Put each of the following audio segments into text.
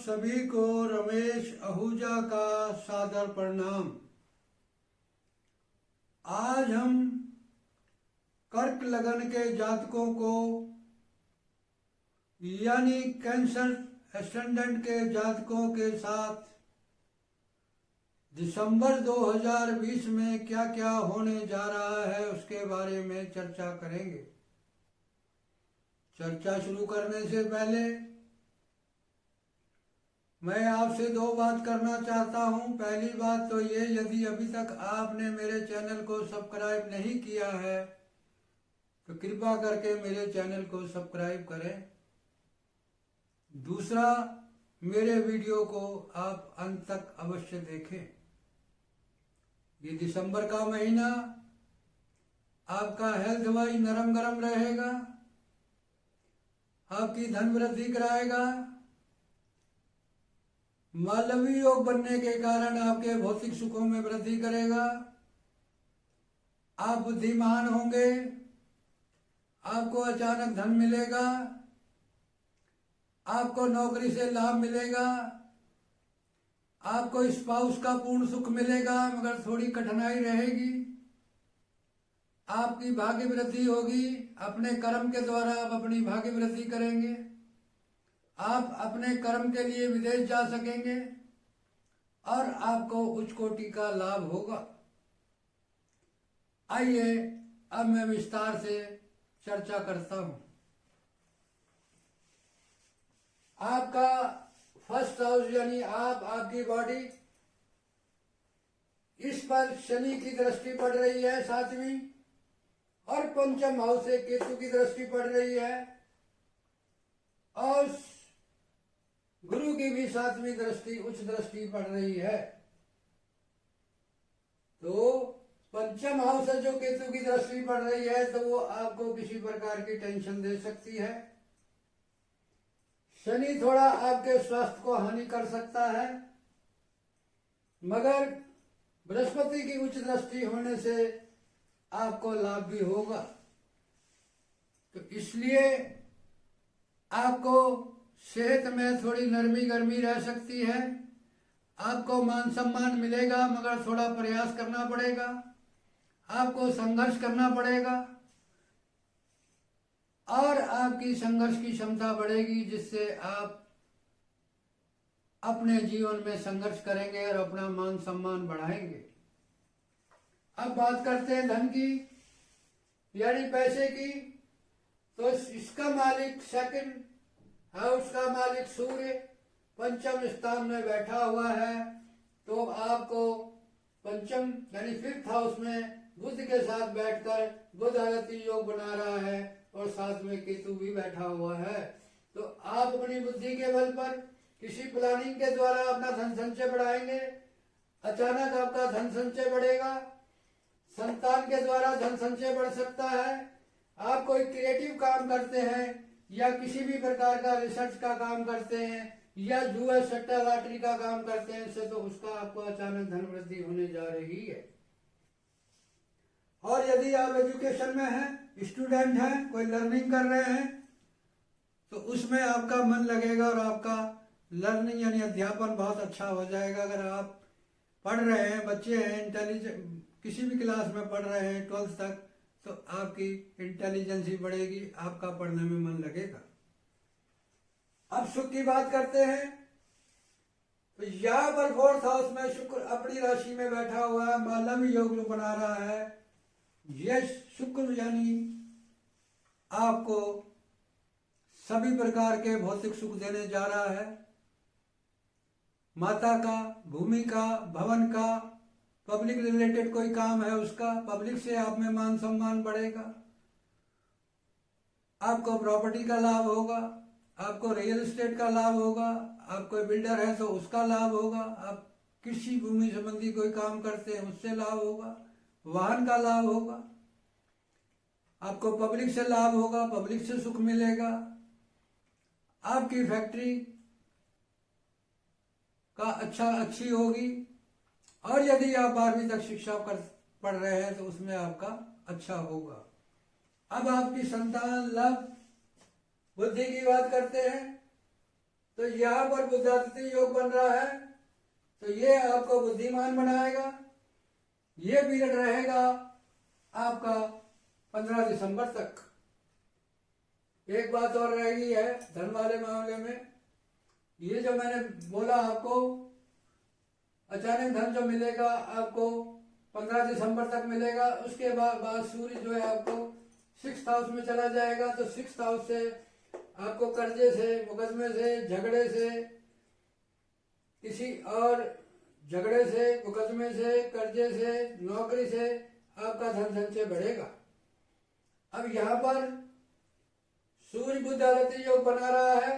सभी को रमेश आहूजा का सादर प्रणाम। आज हम कर्क लगन के जातकों को यानी कैंसर एसेंडेंट के जातकों के साथ दिसंबर 2020 में क्या क्या होने जा रहा है उसके बारे में चर्चा करेंगे। चर्चा शुरू करने से पहले मैं आपसे दो बात करना चाहता हूं। पहली बात तो ये, यदि अभी तक आपने मेरे चैनल को सब्सक्राइब नहीं किया है तो कृपया करके मेरे चैनल को सब्सक्राइब करें। दूसरा, मेरे वीडियो को आप अंत तक अवश्य देखें। ये दिसंबर का महीना आपका हेल्थ वाइज नरम गरम रहेगा, आपकी धन वृद्धि कराएगा। मालवी योग बनने के कारण आपके भौतिक सुखों में वृद्धि करेगा। आप बुद्धिमान होंगे, आपको अचानक धन मिलेगा, आपको नौकरी से लाभ मिलेगा, आपको स्पाउस का पूर्ण सुख मिलेगा, मगर थोड़ी कठिनाई रहेगी। आपकी भाग्य वृद्धि होगी, अपने कर्म के द्वारा आप अपनी भाग्य वृद्धि करेंगे। आप अपने कर्म के लिए विदेश जा सकेंगे और आपको उच्च कोटि का लाभ होगा। आइए अब मैं विस्तार से चर्चा करता हूं। आपका फर्स्ट हाउस यानी आपकी बॉडी, इस पर शनि की दृष्टि पड़ रही है 7वीं, और पंचम हाउस से केतु की दृष्टि पड़ रही है, और गुरु की भी 7वीं दृष्टि उच्च दृष्टि पड़ रही है। तो पंचम हाउस से जो केतु की दृष्टि पड़ रही है तो वो आपको किसी प्रकार की टेंशन दे सकती है। शनि थोड़ा आपके स्वास्थ्य को हानि कर सकता है, मगर बृहस्पति की उच्च दृष्टि होने से आपको लाभ भी होगा। तो इसलिए आपको सेहत में थोड़ी नरमी गर्मी रह सकती है। आपको मान सम्मान मिलेगा, मगर थोड़ा प्रयास करना पड़ेगा, आपको संघर्ष करना पड़ेगा, और आपकी संघर्ष की क्षमता बढ़ेगी, जिससे आप अपने जीवन में संघर्ष करेंगे और अपना मान सम्मान बढ़ाएंगे। अब बात करते हैं धन की यानी पैसे की। तो इसका मालिक सेकंड हाउस का मालिक सूर्य पंचम स्थान में बैठा हुआ है। तो आपको पंचम यानी 5th हाउस में बुध के साथ बैठकर बुध आदित्य योग बना रहा है, और साथ में केतु भी बैठा हुआ है। तो आप अपनी बुद्धि के बल पर किसी प्लानिंग के द्वारा अपना धन संचय बढ़ाएंगे। अचानक आपका धन संचय बढ़ेगा, संतान के द्वारा धन संचय बढ़ सकता है। आप कोई क्रिएटिव काम करते हैं या किसी भी प्रकार का रिसर्च का काम करते हैं या जुआ सट्टा लॉटरी का काम करते हैं, इससे तो उसका आपको अचानक धन वृद्धि होने जा रही है। और यदि आप एजुकेशन में हैं, स्टूडेंट हैं, कोई लर्निंग कर रहे हैं, तो उसमें आपका मन लगेगा और आपका लर्निंग यानी अध्यापन बहुत अच्छा हो जाएगा। अगर आप पढ़ रहे हैं, बच्चे हैं, इंटेलिजेंट किसी भी क्लास में पढ़ रहे हैं 12th तक, तो आपकी इंटेलिजेंस ही बढ़ेगी, आपका पढ़ने में मन लगेगा। अब सुख की बात करते हैं। तो यहाँ पर 4th हाउस में शुक्र अपनी राशि में बैठा हुआ है, मालवी योग जो बना रहा है। यह शुक्र यानी आपको सभी प्रकार के भौतिक सुख देने जा रहा है। माता का, भूमि का, भवन का, पब्लिक रिलेटेड कोई काम है उसका, पब्लिक से आप में मान सम्मान बढ़ेगा। आपको प्रॉपर्टी का लाभ होगा, आपको रियल एस्टेट का लाभ होगा, आप कोई बिल्डर है तो उसका लाभ होगा, आप कृषि भूमि संबंधी कोई काम करते हैं उससे लाभ होगा, वाहन का लाभ होगा, आपको पब्लिक से लाभ होगा, पब्लिक से सुख मिलेगा। आपकी फैक्ट्री का अच्छी होगी, और यदि आप 12वीं तक शिक्षा पढ़ रहे हैं तो उसमें आपका अच्छा होगा। अब आपकी संतान लाभ बुद्धि की बात करते हैं। तो यहाँ पर बुद्धादित्य योग बन रहा है, तो ये आपको बुद्धिमान बनाएगा। ये पीरियड रहेगा आपका 15 दिसंबर तक। एक बात और रह गई है धन वाले मामले में, ये जो मैंने बोला आपको अचानक धन जो मिलेगा आपको 15 दिसंबर तक मिलेगा। उसके बाद सूर्य जो है आपको 6th हाउस में चला जाएगा, तो 6th हाउस से आपको कर्जे से, मुकदमे से, झगड़े से, किसी और झगड़े से, मुकदमे से, कर्जे से, नौकरी से आपका धन संचय बढ़ेगा। अब यहाँ पर सूर्य बुध आदित्य योग बना रहा है,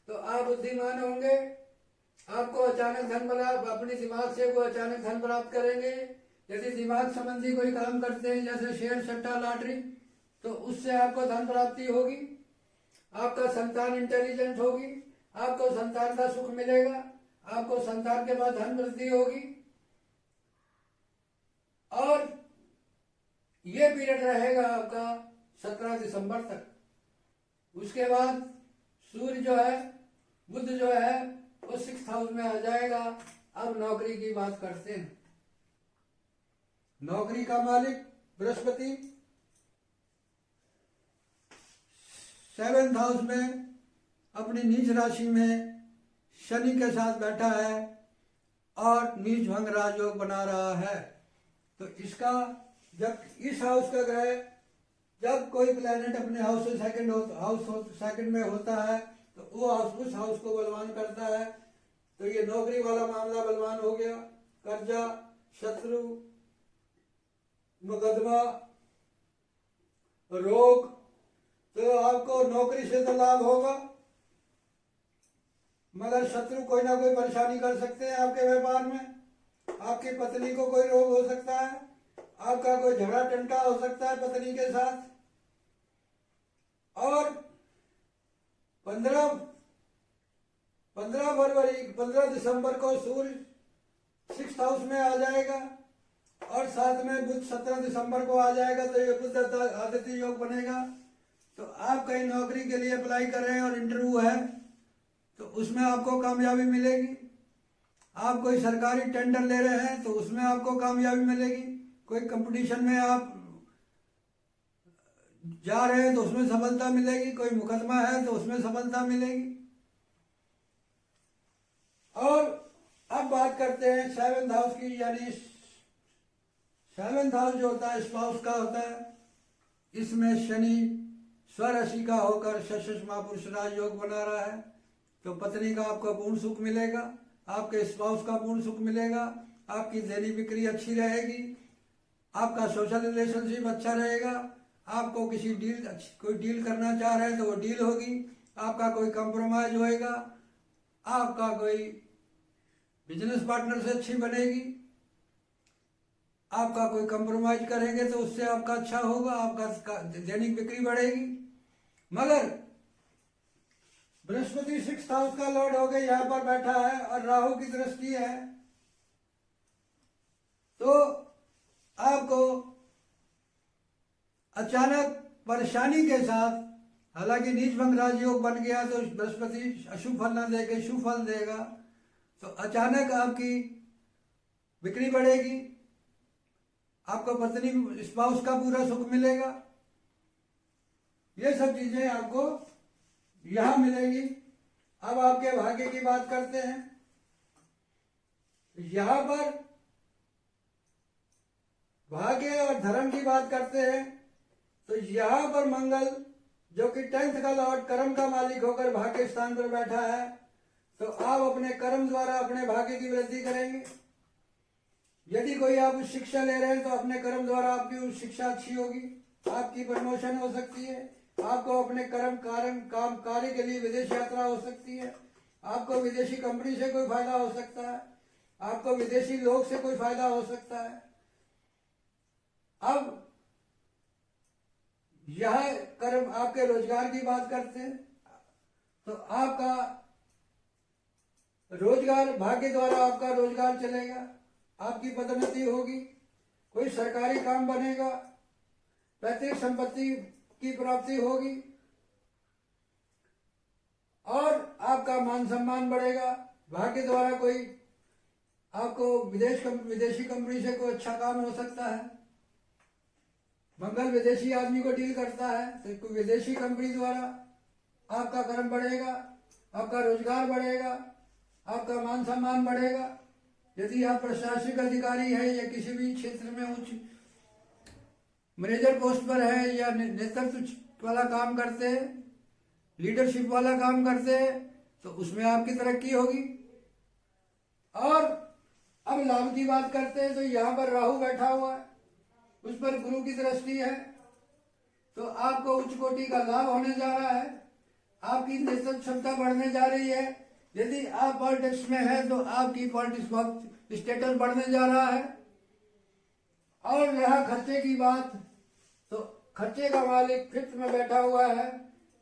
तो आप बुद्धिमान होंगे। आपको अचानक धन प्राप्त, अपने दिमाग से वो अचानक धन प्राप्त करेंगे। यदि दिमाग संबंधी कोई काम करते हैं जैसे शेयर, सट्टा, लॉटरी, तो उससे आपको धन प्राप्ति होगी। आपका संतान इंटेलिजेंट होगी, आपको संतान का सुख मिलेगा, आपको संतान के बाद धन वृद्धि होगी। और ये पीरियड रहेगा आपका 17 दिसंबर तक। उसके बाद सूर्य जो है, बुध जो है वो 6th हाउस में आ जाएगा। अब नौकरी की बात करते हैं। नौकरी का मालिक बृहस्पति 7th हाउस में अपनी नीच राशि में शनि के साथ बैठा है और नीच भंग राजयोग बना रहा है। तो इसका जब इस हाउस का ग्रह, जब कोई प्लैनेट अपने हाउस से सेकंड में होता है, तो वो हाउस उस हाउस को बलवान करता है। तो ये नौकरी वाला मामला बलवान हो गया। कर्जा, शत्रु, मुकदमा, रोग, तो आपको नौकरी से तो लाभ होगा, मगर शत्रु कोई ना कोई परेशानी कर सकते हैं आपके व्यापार में। आपकी पत्नी को कोई रोग हो सकता है, आपका कोई झगड़ा टंटा हो सकता है पत्नी के साथ। और 15 दिसंबर को सूर्य 6th हाउस में आ जाएगा और साथ में बुध 17 दिसंबर को आ जाएगा। तो ये बुध आदित्य योग बनेगा। तो आप कहीं नौकरी के लिए अप्लाई कर रहे हैं और इंटरव्यू है, तो उसमें आपको कामयाबी मिलेगी। आप कोई सरकारी टेंडर ले रहे हैं, तो उसमें आपको कामयाबी मिलेगी। कोई कंपटीशन में आप जा रहे हैं तो उसमें सफलता मिलेगी। कोई मुकदमा है तो उसमें सफलता मिलेगी। और अब बात करते हैं 7th हाउस की, यानी 7th हाउस जो होता है स्पाउस का होता है। इसमें शनि स्वराशि का होकर शश महापुरुष राजयोग बना रहा है। तो पत्नी का आपको पूर्ण सुख मिलेगा, आपके स्पाउस का पूर्ण सुख मिलेगा, आपकी दैनिक बिक्री अच्छी रहेगी, आपका सोशल रिलेशनशिप अच्छा रहेगा। आपको कोई डील करना चाह रहे हैं तो वो डील होगी, आपका कोई कंप्रोमाइज होएगा, आपका कोई बिजनेस पार्टनर से अच्छी बनेगी। आपका कोई कंप्रोमाइज करेंगे तो उससे आपका अच्छा होगा, आपका दैनिक बिक्री बढ़ेगी। मगर बृहस्पति 6th हाउस का लॉर्ड हो गए यहाँ पर बैठा है और राहु की दृष्टि है, तो आपको अचानक परेशानी के साथ, हालांकि नीच भंग राजयोग बन गया तो बृहस्पति अशुभ फल न देके शुभ फल देगा। तो अचानक आपकी बिक्री बढ़ेगी, आपको पत्नी स्पाउस का पूरा सुख मिलेगा। ये सब चीजें आपको यहां मिलेगी। अब आपके भाग्य की बात करते हैं। यहां पर भाग्य और धर्म की बात करते हैं, तो यहां पर मंगल जो कि 10th का लॉर्ड कर्म का मालिक होकर भाग्य स्थान पर बैठा है, तो आप अपने कर्म द्वारा अपने भाग्य की वृद्धि करेंगे। यदि कोई आप शिक्षा ले रहे हैं तो अपने कर्म द्वारा आपकी शिक्षा अच्छी होगी, आपकी प्रमोशन हो सकती है, आपको अपने कर्म काम कार्य के लिए विदेश यात्रा हो सकती है, आपको विदेशी कंपनी से कोई फायदा हो सकता है, आपको विदेशी लोग से कोई फायदा हो सकता है। अब यह कर्म आपके रोजगार की बात करते हैं, तो आपका रोजगार भाग्य द्वारा आपका रोजगार चलेगा, आपकी पदोन्नति होगी, कोई सरकारी काम बनेगा, पैतृक संपत्ति की प्राप्ति होगी। और आपका मान सम्मान बढ़ेगा। भाग्य द्वारा कोई आपको विदेशी कंपनी से कोई अच्छा काम हो सकता है। मंगल विदेशी आदमी को डील करता है, तो कोई विदेशी कंपनी द्वारा आपका कर्म बढ़ेगा, आपका रोजगार बढ़ेगा, आपका मान सम्मान बढ़ेगा। यदि आप प्रशासनिक अधिकारी है या किसी भी क्षेत्र में उच्च मैनेजर पोस्ट पर है या नेतृत्व वाला काम करते हैं, लीडरशिप वाला काम करते हैं, तो उसमें आपकी तरक्की होगी। और अब लाभ की बात करते हैं तो यहाँ पर राहु बैठा हुआ है, उस पर गुरु की दृष्टि है, तो आपको उच्च कोटि का लाभ होने जा रहा है। आपकी नेतृत्व क्षमता बढ़ने जा रही है। यदि आप पॉलिटिक्स में है तो आपकी पॉलिटिक्स स्टेटस बढ़ने जा रहा है। और रहा खर्चे की बात, तो खर्चे का मालिक फिफ्थ में बैठा हुआ है,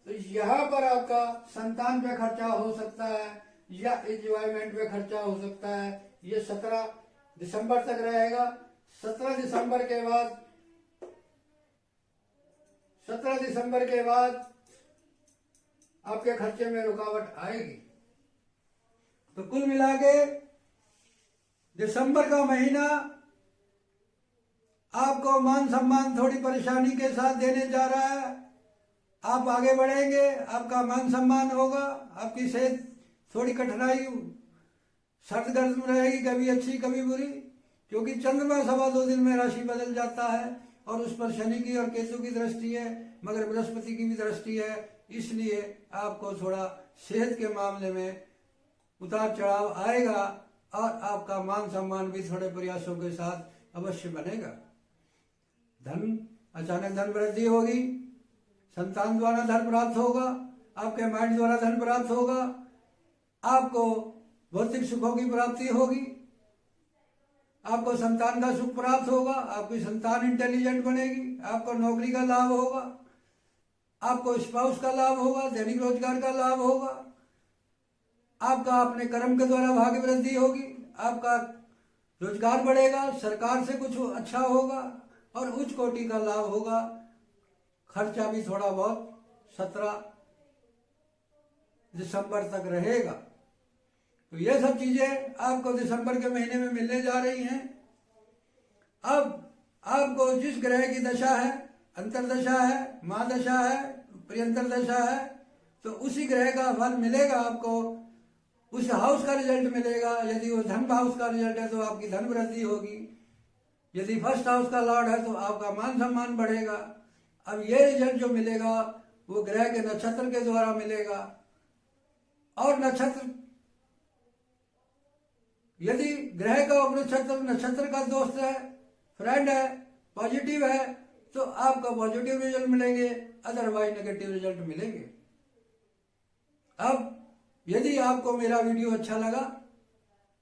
तो यहाँ पर आपका संतान पे खर्चा हो सकता है या एंजॉयमेंट पे खर्चा हो सकता है। ये 17 दिसंबर तक रहेगा। 17 दिसंबर के बाद आपके खर्चे में रुकावट आएगी। तो कुल मिला के दिसंबर का महीना आपको मान सम्मान थोड़ी परेशानी के साथ देने जा रहा है। आप आगे बढ़ेंगे, आपका मान सम्मान होगा, आपकी सेहत थोड़ी कठिनाई सर्द गर्द में रहेगी, कभी अच्छी कभी बुरी, क्योंकि चंद्रमा 2.25 दिन में राशि बदल जाता है और उस पर शनि की और केतु की दृष्टि है, मगर बृहस्पति की भी दृष्टि है। इसलिए आपको थोड़ा सेहत के मामले में उतार चढ़ाव आएगा और आपका मान सम्मान भी थोड़े प्रयासों के साथ अवश्य बनेगा। अचानक धन वृद्धि होगी, संतान द्वारा धन प्राप्त होगा, आपके माइंड द्वारा धन प्राप्त होगा, आपको भौतिक सुखों की प्राप्ति होगी, आपको संतान का सुख प्राप्त होगा, आपकी संतान इंटेलिजेंट बनेगी, आपको नौकरी का लाभ होगा, आपको स्पाउस का लाभ होगा, दैनिक रोजगार का लाभ होगा, आपका अपने कर्म के द्वारा भाग्य वृद्धि होगी, आपका रोजगार बढ़ेगा, सरकार से कुछ अच्छा होगा और उच्च कोटि का लाभ होगा। खर्चा भी थोड़ा बहुत 17 दिसंबर तक रहेगा। तो ये सब चीजें आपको दिसंबर के महीने में मिलने जा रही हैं। अब आपको जिस ग्रह की दशा है, अंतरदशा है, महादशा है, प्रियंतर दशा है, तो उसी ग्रह का फल मिलेगा आपको, उस हाउस का रिजल्ट मिलेगा। यदि वो धन हाउस का रिजल्ट है तो आपकी धन वृद्धि होगी, यदि फर्स्ट हाउस का लॉर्ड है तो आपका मान सम्मान बढ़ेगा। अब ये रिजल्ट जो मिलेगा वो ग्रह के नक्षत्र के द्वारा मिलेगा। और नक्षत्र, यदि ग्रह का नक्षत्र का दोस्त है, फ्रेंड है, पॉजिटिव है, तो आपका पॉजिटिव रिजल्ट मिलेंगे, अदरवाइज नेगेटिव रिजल्ट मिलेंगे। अब यदि आपको मेरा वीडियो अच्छा लगा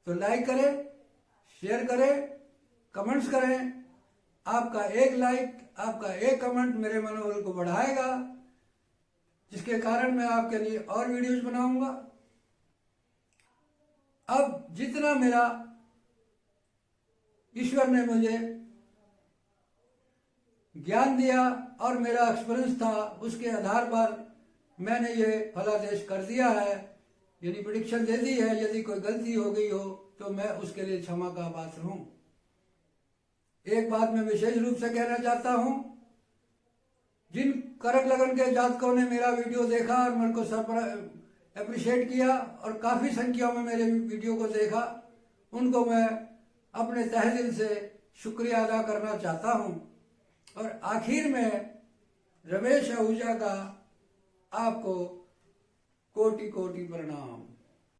तो लाइक करें, शेयर करें, कमेंट्स करें। आपका एक लाइक, आपका एक कमेंट मेरे मनोबल को बढ़ाएगा, जिसके कारण मैं आपके लिए और वीडियोज बनाऊंगा। अब जितना मेरा ईश्वर ने मुझे ज्ञान दिया और मेरा एक्सपीरियंस था, उसके आधार पर मैंने ये फलादेश कर दिया है, यानी प्रेडिक्शन दे दी है। यदि कोई गलती हो गई हो तो मैं उसके लिए क्षमा का पात्र हूं। एक बात मैं विशेष रूप से कहना चाहता हूं, जिन कर्क लगन के जातकों ने मेरा वीडियो देखा और मेरे को अप्रिशिएट किया और काफी संख्या में मेरे वीडियो को देखा, उनको मैं अपने तहे दिल से शुक्रिया अदा करना चाहता हूं। और आखिर में रमेश आहूजा का आपको कोटि कोटि प्रणाम।